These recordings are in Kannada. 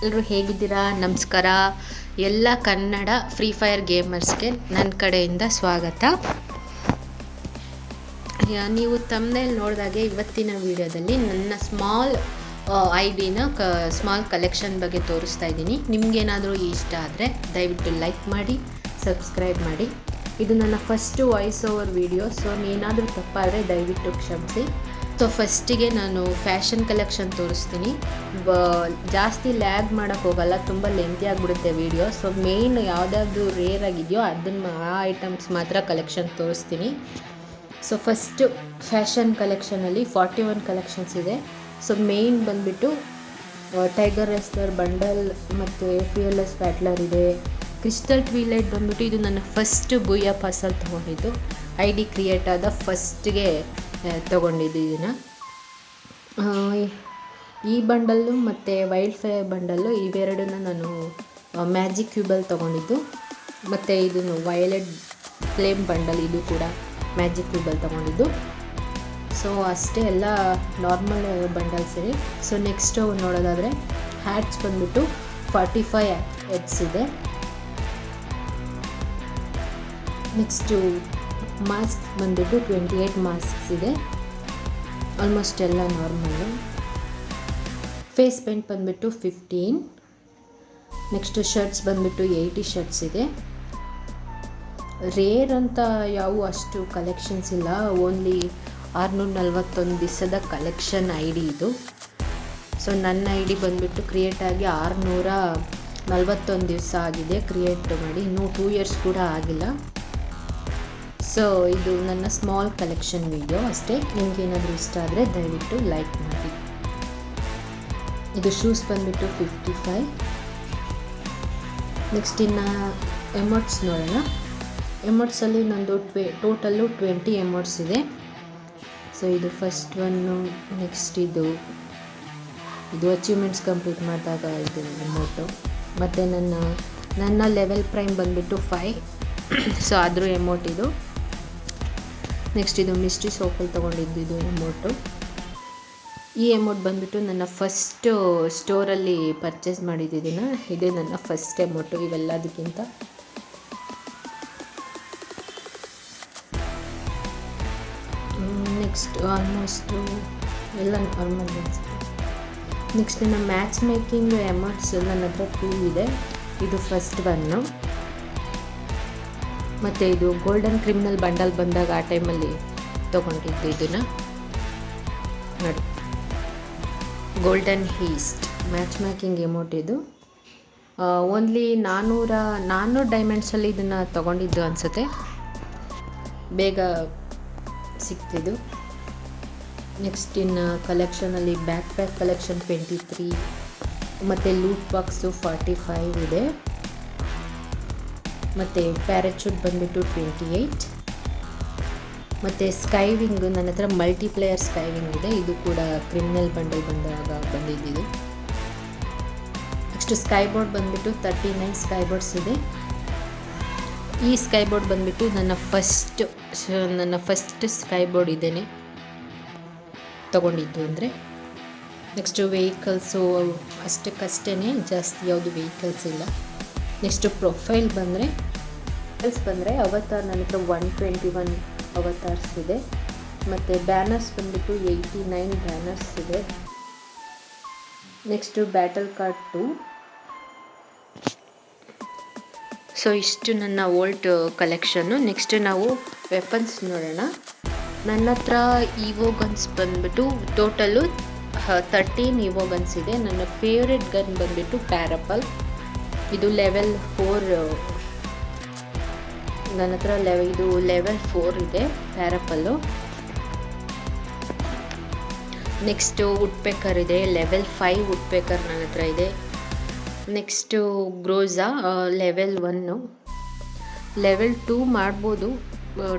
ಎಲ್ಲರೂ ಹೇಗಿದ್ದೀರಾ? ನಮಸ್ಕಾರ. ಎಲ್ಲ ಕನ್ನಡ ಫ್ರೀ ಫೈರ್ ಗೇಮರ್ಸ್ಗೆ ನನ್ನ ಕಡೆಯಿಂದ ಸ್ವಾಗತ. ನೀವು ತಮ್ಮನೇಲಿ ನೋಡಿದಾಗೆ ಇವತ್ತಿನ ವಿಡಿಯೋದಲ್ಲಿ ನನ್ನ ಸ್ಮಾಲ್ ಸ್ಮಾಲ್ ಕಲೆಕ್ಷನ್ ಬಗ್ಗೆ ತೋರಿಸ್ತಾ ಇದ್ದೀನಿ. ನಿಮಗೇನಾದರೂ ಇಷ್ಟ ಆದರೆ ದಯವಿಟ್ಟು ಲೈಕ್ ಮಾಡಿ, ಸಬ್ಸ್ಕ್ರೈಬ್ ಮಾಡಿ. ಇದು ನನ್ನ first voice over video, so ಏನಾದರೂ ತಪ್ಪಾದರೆ ದಯವಿಟ್ಟು ಕ್ಷಮಿಸಿ. ಸೊ ಫಸ್ಟಿಗೆ ನಾನು ಫ್ಯಾಷನ್ ಕಲೆಕ್ಷನ್ ತೋರಿಸ್ತೀನಿ. ಜಾಸ್ತಿ ಲ್ಯಾಗ್ ಮಾಡೋಕ್ಕೆ ಹೋಗಲ್ಲ, ತುಂಬ ಲೆಂತಿ ಆಗಿಬಿಡುತ್ತೆ ವಿಡಿಯೋ. ಸೊ ಮೇಯ್ನ್ ಯಾವುದಾದ್ರು ರೇರ್ ಆಗಿದೆಯೋ ಅದನ್ನು ಆ ಐಟಮ್ಸ್ ಮಾತ್ರ ಕಲೆಕ್ಷನ್ ತೋರಿಸ್ತೀನಿ. ಸೊ ಫಸ್ಟು ಫ್ಯಾಷನ್ ಕಲೆಕ್ಷನಲ್ಲಿ 41 ಕಲೆಕ್ಷನ್ಸ್ ಇದೆ. ಸೊ ಮೇಯ್ನ್ ಬಂದುಬಿಟ್ಟು ಟೈಗರ್ ರೆಸ್ಲರ್ ಬಂಡಲ್ ಮತ್ತು FELS ಬ್ಯಾಟ್ಲರ್ ಇದೆ. ಕ್ರಿಸ್ಟಲ್ ಟ್ವಿಲೈಟ್ ಬಂದುಬಿಟ್ಟು ಇದು ನನ್ನ ಫಸ್ಟ್ ಬುಯ್ಯ ಪಾಸಲ್ಲಿ ತೊಗೊಂಡಿದ್ದು. ID ಕ್ರಿಯೇಟ್ ಆದ ಫಸ್ಟ್ಗೆ ತೊಗೊಂಡಿದ್ದು ಇದನ್ನು. ಈ ಬಂಡಲ್ಲು ಮತ್ತು ವೈಲ್ಡ್ ಫೈರ್ ಬಂಡಲ್ಲು ಇವೆರಡನ್ನ ನಾನು ಮ್ಯಾಜಿಕ್ ಕ್ಯೂಬಲ್ಲಿ ತೊಗೊಂಡಿದ್ದು. ಮತ್ತು ಇದನ್ನು ವೈಲೆಟ್ ಫ್ಲೇಮ್ ಬಂಡಲ್ ಇದು ಕೂಡ ಮ್ಯಾಜಿಕ್ ಕ್ಯೂಬಲ್ಲಿ ತೊಗೊಂಡಿದ್ದು. ಸೊ ಅಷ್ಟೇ, ಎಲ್ಲ ನಾರ್ಮಲ್ ಬಂಡಲ್ಸ್ ಇದೆ. ಸೊ ನೆಕ್ಸ್ಟು ನೋಡೋದಾದರೆ ಹ್ಯಾಟ್ಸ್ ಬಂದುಬಿಟ್ಟು 45 ಹೆಡ್ಸ್ ಇದೆ. ನೆಕ್ಸ್ಟು ಮಾಸ್ಕ್ ಬಂದುಬಿಟ್ಟು 28 ಮಾಸ್ಕ್ಸ್ ಇದೆ. ಆಲ್ಮೋಸ್ಟ್ ಎಲ್ಲ ನಾರ್ಮಲ್ಲು. ಫೇಸ್ ಪೇಂಟ್ ಬಂದುಬಿಟ್ಟು 15. ನೆಕ್ಸ್ಟು ಶರ್ಟ್ಸ್ ಬಂದುಬಿಟ್ಟು 80 ಶರ್ಟ್ಸ್ ಇದೆ. ರೇರ್ ಅಂತ ಯಾವ ಅಷ್ಟು ಕಲೆಕ್ಷನ್ಸ್ ಇಲ್ಲ, ಓನ್ಲಿ 641 ದಿವಸದ ಕಲೆಕ್ಷನ್ ID ಇದು. ಸೊ ನನ್ನ ID ಬಂದುಬಿಟ್ಟು ಕ್ರಿಯೇಟ್ ಆಗಿ 641 ದಿವಸ ಆಗಿದೆ ಕ್ರಿಯೇಟ್ ಮಾಡಿ, ಇನ್ನೂ 2 ಇಯರ್ಸ್ ಕೂಡ ಆಗಿಲ್ಲ. ಸೊ ಇದು ನನ್ನ ಸ್ಮಾಲ್ ಕಲೆಕ್ಷನ್ ವಿಡಿಯೋ ಅಷ್ಟೇ. ನಿಮಗೇನಾದರೂ ಇಷ್ಟ ಆದರೆ ದಯವಿಟ್ಟು ಲೈಕ್ ಮಾಡಿ. ಇದು ಶೂಸ್ ಬಂದುಬಿಟ್ಟು 55. ನೆಕ್ಸ್ಟ್ ಇನ್ನು ಎಮೋಟ್ಸ್ ನೋಡೋಣ. ಎಮೋಟ್ಸಲ್ಲಿ ನಂದು ಟೋಟಲ್ಲು 20 ಎಮೋಟ್ಸ್ ಇದೆ. ಸೊ ಇದು ಫಸ್ಟ್ ಒನ್ನು. ನೆಕ್ಸ್ಟ್ ಇದು ಅಚೀವ್ಮೆಂಟ್ಸ್ ಕಂಪ್ಲೀಟ್ ಮಾಡಿದಾಗ ಇದು ಎಮೋಟು. ಮತ್ತು ನನ್ನ ಲೆವೆಲ್ ಪ್ರೈಮ್ ಬಂದುಬಿಟ್ಟು 5. ಸೊ ಆದರೂ ಎಮೋಟ್ ಇದು. ನೆಕ್ಸ್ಟ್ ಇದು ಮಿಸ್ಟ್ರಿ ಸೋಪಲ್ಲಿ ತೊಗೊಂಡಿದ್ದು ಇದು ಎಮೋಟು. ಈ ಎಮೋಟ್ ಬಂದುಬಿಟ್ಟು ನನ್ನ ಫಸ್ಟು ಸ್ಟೋರಲ್ಲಿ ಪರ್ಚೇಸ್ ಮಾಡಿದ್ದಿದ್ದನ್ನು. ಇದೇ ನನ್ನ ಫಸ್ಟ್ ಎಮೋಟು ಇವೆಲ್ಲದಕ್ಕಿಂತ. ನೆಕ್ಸ್ಟ್ ಆಲ್ಮೋಸ್ಟು ಎಲ್ಲ ನಾರ್ಮಲ್ ಅನಿಸುತ್ತೆ. ನೆಕ್ಸ್ಟ್ ನನ್ನ ಮ್ಯಾಚ್ ಮೇಕಿಂಗ್ ಎಮೋಟ್ಸ್ ನನ್ನ ಹತ್ರ 2 ಇದೆ. ಇದು ಫಸ್ಟ್ ಒನ್ನು. ಮತ್ತು ಇದು ಗೋಲ್ಡನ್ ಕ್ರಿಮಿನಲ್ ಬಂಡಲ್ ಬಂದಾಗ ಆ ಟೈಮಲ್ಲಿ ತೊಗೊಂಡಿದ್ದು ಇದನ್ನು ನೋಡಿ. ಗೋಲ್ಡನ್ ಹೀಸ್ಟ್ ಮ್ಯಾಚ್ ಮೇಕಿಂಗ್ ಎಮೋಟ್ ಇದು. ಓನ್ಲಿ 400 ಡೈಮಂಡ್ಸಲ್ಲಿ ಇದನ್ನು ತೊಗೊಂಡಿದ್ದು ಅನಿಸುತ್ತೆ, ಬೇಗ ಸಿಕ್ತಿದ್ದು. ನೆಕ್ಸ್ಟ್ ಇನ್ನು ಕಲೆಕ್ಷನಲ್ಲಿ ಬ್ಯಾಕ್ ಪ್ಯಾಕ್ ಕಲೆಕ್ಷನ್ 23 ಮತ್ತು ಲೂಟ್ ಬಾಕ್ಸು 45 ಇದೆ. ಮತ್ತು ಪ್ಯಾರಾಚೂಟ್ ಬಂದುಬಿಟ್ಟು 28. ಮತ್ತು ಸ್ಕೈವಿಂಗ್ ನನ್ನ ಹತ್ರ ಮಲ್ಟಿಪ್ಲೇಯರ್ ಸ್ಕೈವಿಂಗ್ ಇದೆ. ಇದು ಕೂಡ ಕ್ರಿಮಿನಲ್ ಬಂಡಲ್ ಬಂದಾಗ ಬಂದಿದ್ದು. ನೆಕ್ಸ್ಟ್ ಸ್ಕೈಬೋರ್ಡ್ ಬಂದುಬಿಟ್ಟು 39 ಸ್ಕೈಬೋರ್ಡ್ಸ್ ಇದೆ. ಈ ಸ್ಕೈಬೋರ್ಡ್ ಬಂದುಬಿಟ್ಟು ನನ್ನ ಫಸ್ಟ್ ಸ್ಕೈಬೋರ್ಡ್ ಇದೇನೆ ತೊಗೊಂಡಿದ್ದು ಅಂದರೆ. ನೆಕ್ಸ್ಟು ವೆಹಿಕಲ್ಸು ಅಷ್ಟಕ್ಕಷ್ಟೇ, ಜಾಸ್ತಿ ಯಾವುದು ವೆಹಿಕಲ್ಸ್ ಇಲ್ಲ. ನೆಕ್ಸ್ಟು ಪ್ರೊಫೈಲ್ ಬಂದರೆ ಅವತಾರ್ ನನ್ನ ಹತ್ರ 121 ಅವತಾರ್ಸ್ ಇದೆ. ಮತ್ತು ಬ್ಯಾನರ್ಸ್ ಬಂದುಬಿಟ್ಟು 89 ಬ್ಯಾನರ್ಸ್ ಇದೆ. Next battle card 2. ಸೊ ಇಷ್ಟು ನನ್ನ ಓಲ್ಡ್ ಕಲೆಕ್ಷನ್ನು. ನೆಕ್ಸ್ಟ್ ನಾವು ವೆಪನ್ಸ್ ನೋಡೋಣ. ನನ್ನ ಹತ್ರ ಈವೋ ಗನ್ಸ್ ಬಂದುಬಿಟ್ಟು ಟೋಟಲು 13 ಈವೋ ಗನ್ಸ್ ಇದೆ. ನನ್ನ ಫೇವ್ರೆಟ್ ಗನ್ ಬಂದುಬಿಟ್ಟು ಪ್ಯಾರಪಲ್. ಇದು ಲೆವೆಲ್ 4. ನನ್ನ ಹತ್ರ ಇದು ಲೆವೆಲ್ 4 ಇದೆ ಪ್ಯಾರಪಲ್ಲು. ನೆಕ್ಸ್ಟು ವುಡ್ಪೆಕರ್ ಇದೆ, ಲೆವೆಲ್ 5 ವುಡ್ಪೆಕರ್ ನನ್ನ ಹತ್ರ ಇದೆ. Next ಗ್ರೋಝಾ level 1. ಲೆವೆಲ್ 2 ಮಾಡ್ಬೋದು,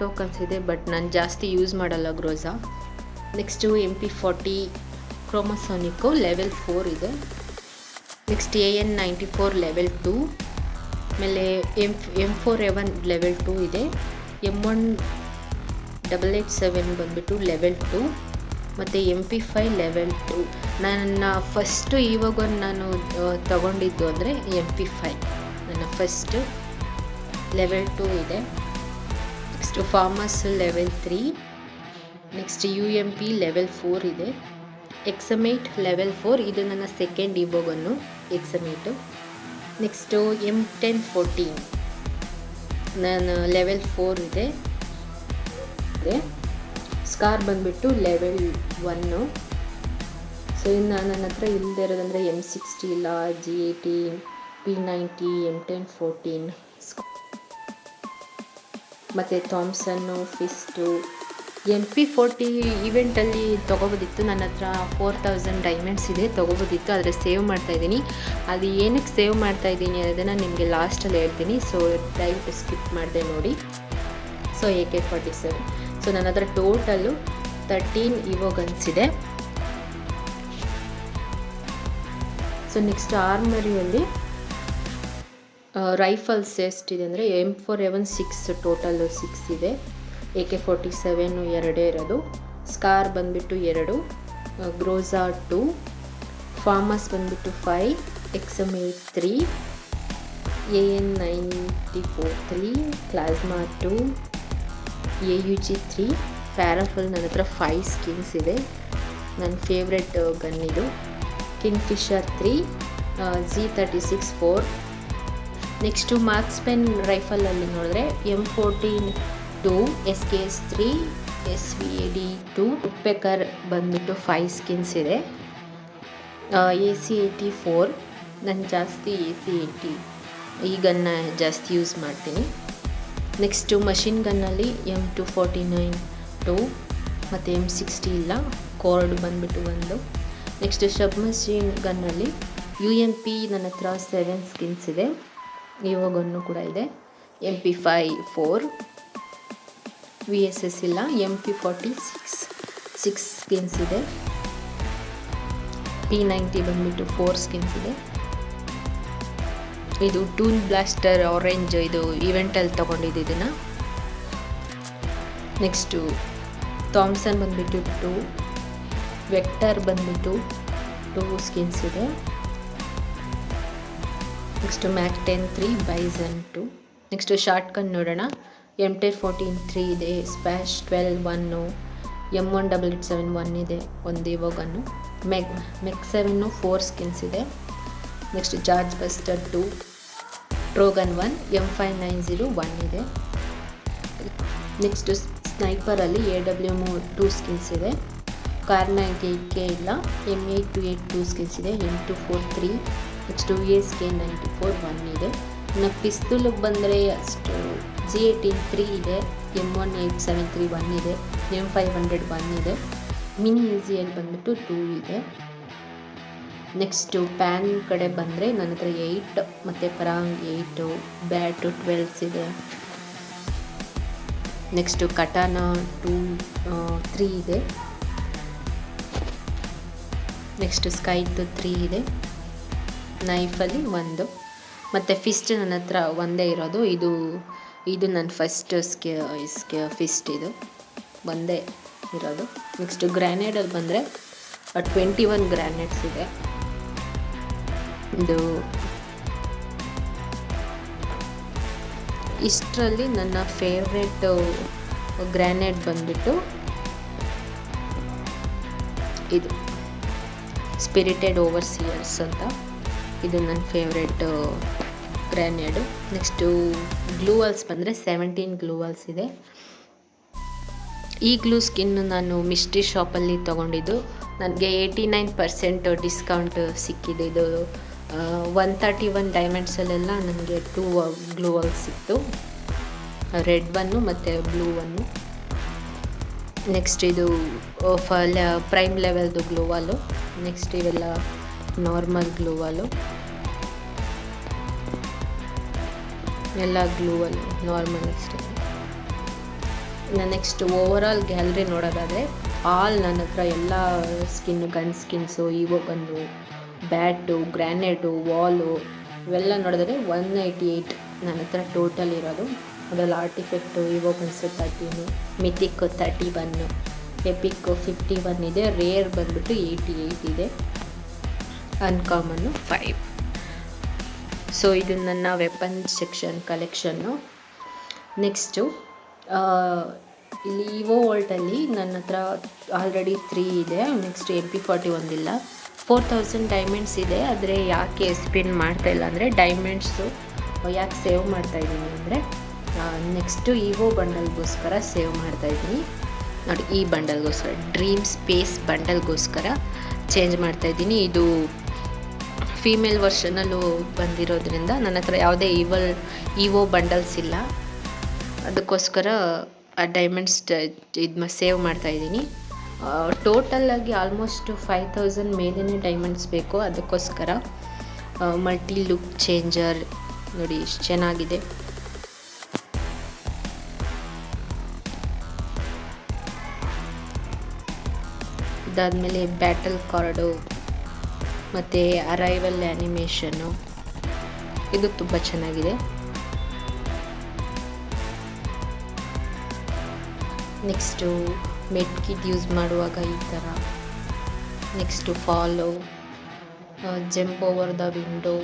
ಟೋಕನ್ಸ್ ಇದೆ, ಬಟ್ ನಾನು ಜಾಸ್ತಿ ಯೂಸ್ ಮಾಡಲ್ಲ ಗ್ರೋಝಾ. ನೆಕ್ಸ್ಟು MP40 ಕ್ರೋಮೋಸೋನಿಕ್ಕು ಲೆವೆಲ್ 4 ಇದೆ. Next AN94 level 2. ಆಮೇಲೆ M4A1 ಲೆವೆಲ್ 2 ಇದೆ. M1887 ಬಂದುಬಿಟ್ಟು ಲೆವೆಲ್ 2. ಮತ್ತು MP5 ಲೆವೆಲ್ 2. ನನ್ನ ಫಸ್ಟು ಇವಾಗ ನಾನು ತಗೊಂಡಿದ್ದು ಅಂದರೆ MP5 ನನ್ನ ಫಸ್ಟು. ಲೆವೆಲ್ 2 ಇದೆ. Next farms level 3. Next UMP level 4 ಇದೆ. ಎಕ್ಸಮೇಟ್ ಲೆವೆಲ್ 4, ಇದು ನನ್ನ ಸೆಕೆಂಡ್ ಇವಾಗನ್ನು ಎಕ್ಸಮೇಟು. ನೆಕ್ಸ್ಟು M1014 ನಾನು ಲೆವೆಲ್ 4 ಇದೆ. ಸ್ಕಾರ್ ಬಂದುಬಿಟ್ಟು ಲೆವೆಲ್ 1. ಸೊ ಇನ್ನು ನನ್ನ ಹತ್ರ ಇಲ್ಲದೆ ಇರೋದಂದರೆ M60 ಇಲ್ಲ, G80, P90, M1014 ಮತ್ತು ಥಾಮ್ಸನ್ನು, ಫಿಸ್ಟು. MP40 ಈವೆಂಟಲ್ಲಿ ತೊಗೋಬೋದಿತ್ತು. ನನ್ನ ಹತ್ರ 4000 ಡೈಮಂಡ್ಸ್ ಇದೆ, ತೊಗೋಬೋದಿತ್ತು. ಆದರೆ ಸೇವ್ ಮಾಡ್ತಾಯಿದ್ದೀನಿ. ಅದು ಏನಕ್ಕೆ ಸೇವ್ ಮಾಡ್ತಾಯಿದ್ದೀನಿ ಅನ್ನೋದನ್ನು ನಿಮಗೆ ಲಾಸ್ಟಲ್ಲಿ ಹೇಳ್ತೀನಿ. ಸೊ ದಯವಿಟ್ಟು ಸ್ಕಿಪ್ ಮಾಡಿದೆ ನೋಡಿ. So AK-47. ಸೊ ನನ್ನ ಹತ್ರ ಟೋಟಲ್ಲು 13 ಇವಾಗನ್ಸ್ ಇದೆ. ಸೊ ನೆಕ್ಸ್ಟ್ ಆರ್ಮರಿಯಲ್ಲಿ ರೈಫಲ್ಸ್ ಎಷ್ಟಿದೆ ಅಂದರೆ M4A1 6, ಟೋಟಲ್ಲು 6 ಇದೆ. AK-47 2 ಇರೋದು. ಸ್ಕಾರ್ ಬಂದುಬಿಟ್ಟು 2, ಗ್ರೋಝಾ 2, ಫಾರ್ಮಸ್ ಬಂದುಬಿಟ್ಟು 5, ಎಕ್ಸಮೇಟ್ 3, AN-94 3, ಪ್ಲಾಸ್ಮಾ 2, AUG 3, ಪ್ಯಾರಾಫಲ್. ನನ್ನ ಹತ್ರ 5 ಸ್ಕಿನ್ಸ್ ಇದೆ. ನನ್ನ ಫೇವ್ರೆಟ್ ಗನ್ ಇದು. ಕಿಂಗ್ಫಿಷರ್ 3, G36 4. ನೆಕ್ಸ್ಟು ಮಾರ್ಕ್ಸ್ಪೆನ್ ರೈಫಲಲ್ಲಿ ನೋಡಿದ್ರೆ M14 2, SKS 3, SVAD 2, ಉಡ್ಪೆಕರ್ ಬಂದುಬಿಟ್ಟು 5 ಸ್ಕಿನ್ಸ್ ಇದೆ. AC-84, ನಾನು ಜಾಸ್ತಿ AC-80 ಈ ಗನ್ನ ಜಾಸ್ತಿ ಯೂಸ್ ಮಾಡ್ತೀನಿ. ನೆಕ್ಸ್ಟು ಮಷಿನ್ ಗನ್ನಲ್ಲಿ M249 2 ಮತ್ತು M60 ಇಲ್ಲ, ಕಾರ್ಡ್ ಬಂದುಬಿಟ್ಟು 1. ನೆಕ್ಸ್ಟು ಸಬ್ಮಷಿನ್ ಗನ್ನಲ್ಲಿ UMP ನನ್ನ ಹತ್ರ 7 ಸ್ಕಿನ್ಸ್ ಇದೆ. ಇವಾಗನ್ನು ಕೂಡ ಇದೆ. MP5 4, VSS ಇಲ್ಲ. MP40 6 ಸ್ಕಿನ್ಸ್ ಇದೆ. P90 ಬಂದುಬಿಟ್ಟು 4 ಸ್ಕಿನ್ಸ್ ಇದೆ. ಇದು ಟೂಲ್ ಬ್ಲಾಸ್ಟರ್ ಆರೆಂಜ್, ಇದು ಈವೆಂಟಲ್ಲಿ ತೊಗೊಂಡಿದ್ದು ಇದನ್ನು. ನೆಕ್ಸ್ಟು ಥಾಮ್ಸನ್ ಬಂದುಬಿಟ್ಟು 2, ವೆಕ್ಟರ್ ಬಂದುಬಿಟ್ಟು 2 ಸ್ಕಿನ್ಸ್ ಇದೆ. Next MAC-10 3, Bison 2. Next short gun ನೋಡೋಣ. M1014 3 ಇದೆ, ಸ್ಪ್ಯಾಶ್ 12 1, M1887 1 ಇದೆ, ಒಂದು ಇವಾಗನ್ನು. MEC-7 4 ಸ್ಕಿನ್ಸ್ ಇದೆ. ನೆಕ್ಸ್ಟ್ ಜಾರ್ಜ್ ಬಸ್ಟರ್ 2, ಟ್ರೋಗನ್ 1, M590 1 ಇದೆ. ನೆಕ್ಸ್ಟು ಸ್ನೈಪರಲ್ಲಿ AWM 2 ಸ್ಕಿನ್ಸ್ ಇದೆ. Kar98K ಇಲ್ಲ, M8282 2 ಸ್ಕಿನ್ಸ್ ಇದೆ. M243 3. ನೆಕ್ಸ್ಟು ASK94 1 ಇದೆ. ಇನ್ನು ಪಿಸ್ತೂಲಿಗೆ ಬಂದರೆ ಅಷ್ಟು G18 3 ಇದೆ, M1873 1 ಇದೆ, M500 1 ಇದೆ. ಮಿನಿ ಈಸಿಯಲ್ಲಿ ಬಂದುಬಿಟ್ಟು 2 ಇದೆ. ನೆಕ್ಸ್ಟು ಪ್ಯಾನ್ ಕಡೆ ಬಂದರೆ ನನ್ನ ಹತ್ರ 8 ಮತ್ತು ಪರಾಂಗ್ 8, ಬ್ಯಾಟು 12 ಇದೆ. ನೆಕ್ಸ್ಟು ಕಟಾನ 3 ಇದೆ. ನೆಕ್ಸ್ಟು ಸ್ಕೈದು 3 ಇದೆ. ನೈಫಲ್ಲಿ 1 ಮತ್ತು ಫಿಸ್ಟ್ ನನ್ನ ಹತ್ರ ಒಂದೇ ಇರೋದು. ಇದು ನನ್ನ ಫಸ್ಟ್ ಫಿಸ್ಟ್, ಇದು ಒಂದೇ ಇರೋದು. ನೆಕ್ಸ್ಟು ಗ್ರ್ಯಾನೇಡಲ್ಲಿ ಬಂದರೆ 21 ಗ್ರ್ಯಾನೇಡ್ಸ್ ಇದೆ. ಇದು ಇಷ್ಟರಲ್ಲಿ ನನ್ನ ಫೇವ್ರೆಟ್ ಗ್ರ್ಯಾನೇಡ್ ಬಂದುಬಿಟ್ಟು ಇದು ಸ್ಪಿರಿಟೆಡ್ ಓವರ್ಸಿಯರ್ಸ್ ಅಂತ. ಇದು ನನ್ನ ಫೇವ್ರೆಟ್ ಗ್ರ್ಯಾನೇಡು. ನೆಕ್ಸ್ಟು ಗ್ಲೂವಲ್ಸ್ ಬಂದರೆ 17 ಗ್ಲೂವಲ್ಸ್ ಇದೆ. ಈ ಗ್ಲೂ ಸ್ಕಿನ್ ನಾನು ಮಿಸ್ಟ್ರಿ ಶಾಪಲ್ಲಿ ತೊಗೊಂಡಿದ್ದು. ನನಗೆ 89% ಡಿಸ್ಕೌಂಟ್ ಸಿಕ್ಕಿದೆ. ಇದು 131 ಡೈಮಂಡ್ಸಲ್ಲೆಲ್ಲ ನನಗೆ 2 ಗ್ಲೂವಲ್ಸ್ ಸಿಕ್ತು, ರೆಡ್ 1 ಮತ್ತು ಬ್ಲೂ 1. ನೆಕ್ಸ್ಟ್ ಇದು ಪ್ರೈಮ್ ಲೆವೆಲ್ದು ಗ್ಲೂವಾಲು. ನೆಕ್ಸ್ಟ್ ಇವೆಲ್ಲ ನಾರ್ಮಲ್ ಗ್ಲೂವಾಲು, ಎಲ್ಲ ಗ್ಲೂವಲ್ ನಾರ್ಮಲ್ ಅಷ್ಟೇ. ನೆಕ್ಸ್ಟ್ ಓವರಾಲ್ ಗ್ಯಾಲರಿ ನೋಡೋದಾದರೆ ಆಲ್ ನನ್ನ ಹತ್ರ ಎಲ್ಲ skin, gun skins, ಇವಾಗೊಂದು bat, grenade, Vaalu ಇವೆಲ್ಲ ನೋಡಿದ್ರೆ 188 ನನ್ನ ಹತ್ರ ಟೋಟಲ್ ಇರೋದು. ಅದರಲ್ಲಿ ಆರ್ಟಿಫೆಕ್ಟು, ಇವಾಗನ್ಸು 13, ಮಿಥಿಕ್ 31, ಎಪಿಕ್ 51 ಇದೆ, ರೇರ್ ಬಂದ್ಬಿಟ್ಟು 88 ಇದೆ, ಅನ್ಕಾಮನ್ನು 5. ಸೊ ಇದು ನನ್ನ ವೆಪನ್ ಸೆಕ್ಷನ್ ಕಲೆಕ್ಷನ್ನು. ನೆಕ್ಸ್ಟು ಇಲ್ಲಿ ಇವೋ ವೋಲ್ಟಲ್ಲಿ ನನ್ನ ಹತ್ರ ಆಲ್ರೆಡಿ 3 ಇದೆ. ನೆಕ್ಸ್ಟ್ MP41 ಇಲ್ಲ. 4000 ಡೈಮಂಡ್ಸ್ ಇದೆ. ಆದರೆ ಯಾಕೆ ಸ್ಪಿನ್ ಮಾಡ್ತಾಯಿಲ್ಲ ಅಂದರೆ ಡೈಮಂಡ್ಸು ಯಾಕೆ ಸೇವ್ ಮಾಡ್ತಾಯಿದ್ದೀನಿ ಅಂದರೆ ನೆಕ್ಸ್ಟು ಇವೋ ಬಂಡಲ್ಗೋಸ್ಕರ ಸೇವ್ ಮಾಡ್ತಾಯಿದ್ದೀನಿ ನೋಡಿ. ಈ ಬಂಡಲ್ಗೋಸ್ಕರ ಡ್ರೀಮ್ ಸ್ಪೇಸ್ ಬಂಡಲ್ಗೋಸ್ಕರ ಚೇಂಜ್ ಮಾಡ್ತಾಯಿದ್ದೀನಿ. ಇದು ಫೀಮೇಲ್ ವರ್ಷನಲ್ಲೂ ಬಂದಿರೋದ್ರಿಂದ ನನ್ನ ಹತ್ರ ಯಾವುದೇ ಇವೋ ಬಂಡಲ್ಸ್ ಇಲ್ಲ, ಅದಕ್ಕೋಸ್ಕರ ಆ ಡೈಮಂಡ್ಸ್ ಇದು ಸೇವ್ ಮಾಡ್ತಾಯಿದ್ದೀನಿ. ಟೋಟಲಾಗಿ ಆಲ್ಮೋಸ್ಟ್ 5000 ಮೇಲೇ ಡೈಮಂಡ್ಸ್ ಬೇಕು, ಅದಕ್ಕೋಸ್ಕರ ಮಲ್ಟಿ ಲುಕ್ ಚೇಂಜರ್ ನೋಡಿ ಎಷ್ಟು ಚೆನ್ನಾಗಿದೆ. ಇದಾದಮೇಲೆ ಬ್ಯಾಟಲ್ ಕಾರ್ಡು ಮತ್ತು ಅರೈವಲ್ ಆ್ಯನಿಮೇಷನ್ನು ಇದು ತುಂಬ ಚೆನ್ನಾಗಿದೆ. ನೆಕ್ಸ್ಟು ಮೆಡ್ ಕಿಟ್ ಯೂಸ್ ಮಾಡುವಾಗ ಈ ಥರ. Next follow, jump over the window.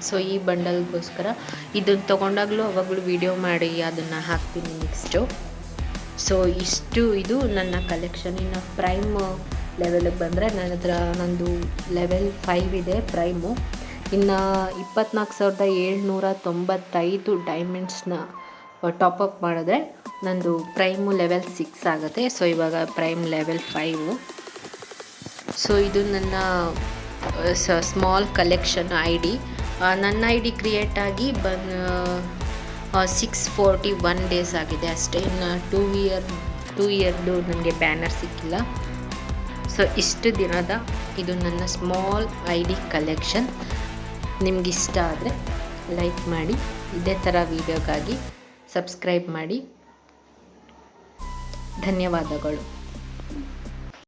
So ಈ ಬಂಡಲ್ಗೋಸ್ಕರ ಇದನ್ನು ತೊಗೊಂಡಾಗಲೂ ಅವಾಗಲೂ ವಿಡಿಯೋ ಮಾಡಿ ಅದನ್ನು ಹಾಕ್ತೀನಿ ನೆಕ್ಸ್ಟು. ಸೊ ಇದು ನನ್ನ ಕಲೆಕ್ಷನ್. ಇನ್ನು ಪ್ರೈಮ್ ಲೆವೆಲಿಗೆ ಬಂದರೆ ನನ್ನ ಹತ್ರ ನಂದು ಲೆವೆಲ್ 5 ಇದೆ ಪ್ರೈಮು. ಇನ್ನು 24,795 ಡೈಮಂಡ್ಸ್ನ ಟಾಪಪ್ ಮಾಡಿದ್ರೆ ನಂದು ಪ್ರೈಮು ಲೆವೆಲ್ 6 ಆಗುತ್ತೆ. ಸೊ ಇವಾಗ ಪ್ರೈಮ್ ಲೆವೆಲ್ 5. ಸೊ ಇದು ನನ್ನ ಸ್ಮಾಲ್ ಕಲೆಕ್ಷನ್ ID. ನನ್ನ ID ಕ್ರಿಯೇಟ್ ಆಗಿ 641 ಡೇಸ್ ಆಗಿದೆ ಅಷ್ಟೇ. ಇನ್ನು 2 ಇಯರ್ದು ನನಗೆ ಬ್ಯಾನರ್ ಸಿಕ್ಕಿಲ್ಲ. ಸೊ ಇಷ್ಟು ದಿನದ ಇದು ನನ್ನ ಸ್ಮಾಲ್ ID ಕಲೆಕ್ಷನ್. ನಿಮಗಿಷ್ಟ ಆದರೆ ಲೈಕ್ ಮಾಡಿ, ಇದೇ ಥರ ವೀಡಿಯೋಗಾಗಿ ಸಬ್ಸ್ಕ್ರೈಬ್ ಮಾಡಿ. ಧನ್ಯವಾದಗಳು.